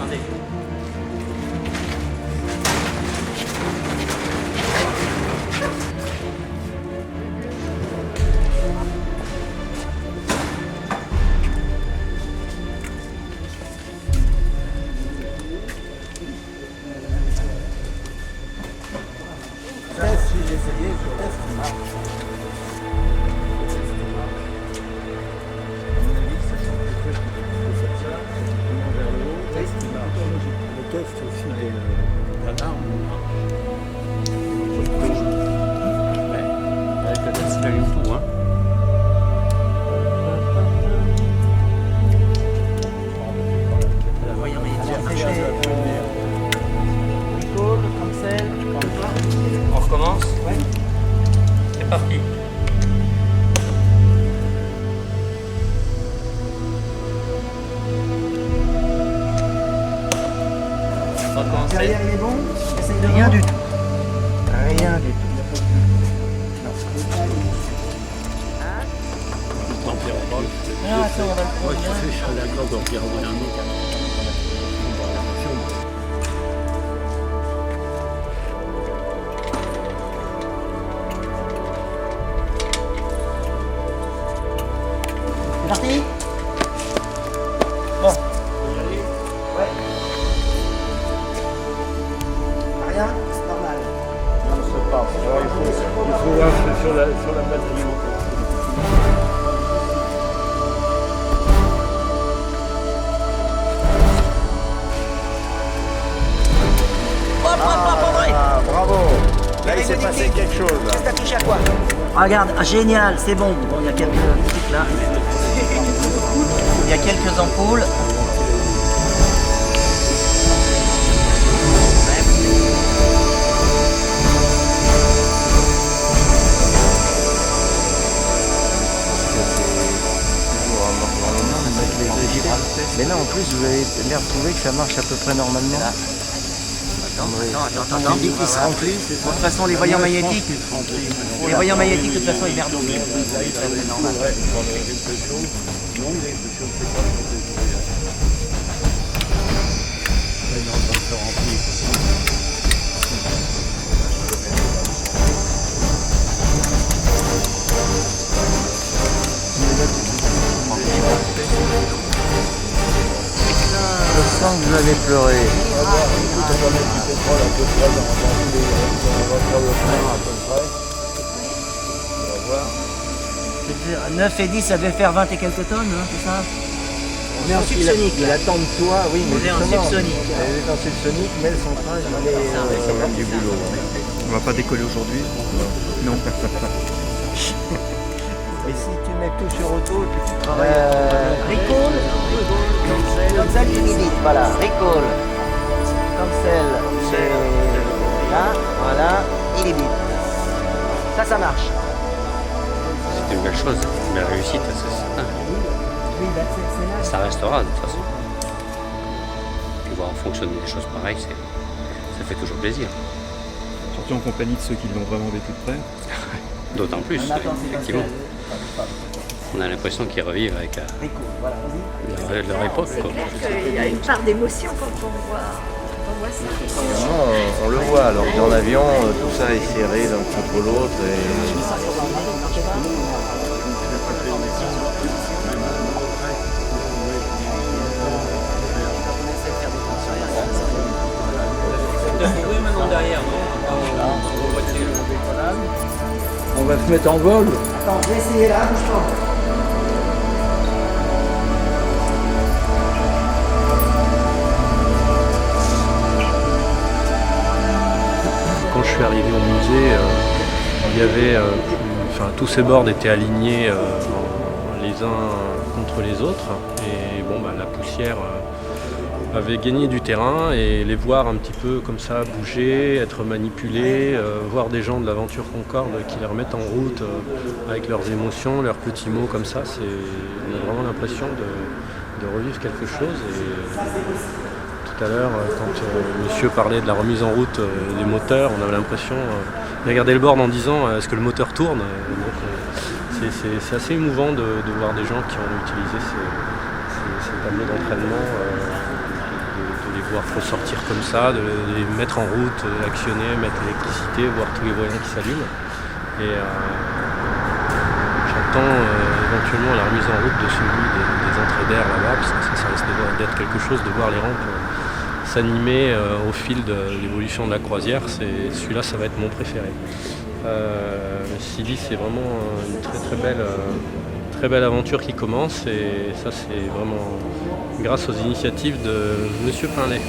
Attendez. Test, j'ai essayé, je teste. À mon avis, ça sent quelque chose qui est comme ça, vraiment vers le haut, test qui marche. Le test aussi des alarmes. Ouais. Avec le test, il allume tout, hein. La voyant Recall, cancel. On recommence? Ouais. C'est parti. On va commencer. Derrière, il est bon. Essaye de rien du tout. Rien du tout. Ah, attends, on va le prendre. Ouais, tu fais ça d'accord, donc il y a un autre. C'est parti. Bon. Ouais. Rien, c'est normal. Ça passe. Alors, il faut voir sur la batterie. Ah, bravo. Là, il s'est passé quelque chose. Là. T'as touché à quoi? Regarde, ah, génial, c'est bon. Bon, il y a quelques trucs là. Il y a quelques ampoules. Mais là en plus vous avez l'air de trouver que ça marche à peu près normalement. Attends. Tu dis qu'il se remplit, c'est De ça? toute façon, les voyants magnétiques, de toute façon, ils merdent. C'est normal. Je sens que vous allez pleurer. Je veux dire, 9 et 10, ça devait faire 20 et quelques tonnes, hein, c'est ça? On est en subsonique, Il là. attend de toi, oui, mais On est en justement, subsonique. Elle est en subsonique, mais le central, il est quand même du boulot. On va pas décoller aujourd'hui? Non. Et si tu mets tout sur auto, tu Recall, cancel, immediate, voilà, recall, cancel, c'est là, voilà, immediate. Ça marche. C'est une belle chose, une belle réussite, c'est certain. Oui, bah, c'est là. Ça restera de toute façon. Puis voir fonctionner des choses pareilles, ça fait toujours plaisir. Surtout en compagnie de ceux qui l'ont vraiment vécu de près. D'autant plus, effectivement. On a l'impression qu'ils revivent avec Recall, voilà, vas-y. leur époque. C'est Quoi. clair qu'il y a une part d'émotion quand on voit ça. on le voit, alors dans l'avion, tout ça est serré l'un contre l'autre. Oui, maintenant derrière, On va se mettre en vol. Attends, je vais essayer là, bouge pas. Quand je suis arrivé au musée, il y avait, tous ces bords étaient alignés les uns contre les autres. Et bon, la poussière avait gagné du terrain et les voir un petit peu comme ça bouger, être manipulés, voir des gens de l'aventure Concorde qui les remettent en route avec leurs émotions, leurs petits mots comme ça, on a vraiment l'impression de revivre quelque chose. Et tout à l'heure, quand monsieur parlait de la remise en route des moteurs, on avait l'impression de regarder le board en disant est-ce que le moteur tourne. C'est assez émouvant de voir des gens qui ont utilisé ces tableaux d'entraînement, de les voir ressortir comme ça, de les mettre en route, actionner, mettre l'électricité, voir tous les voyants qui s'allument. Et j'attends éventuellement la remise en route de celui des entrées d'air là-bas, parce que ça risque d'être quelque chose de voir les rampes s'animer au fil de l'évolution de la croisière. Celui-là, ça va être mon préféré. Silly, c'est vraiment une très belle aventure qui commence, et ça c'est vraiment grâce aux initiatives de Monsieur Pinlet.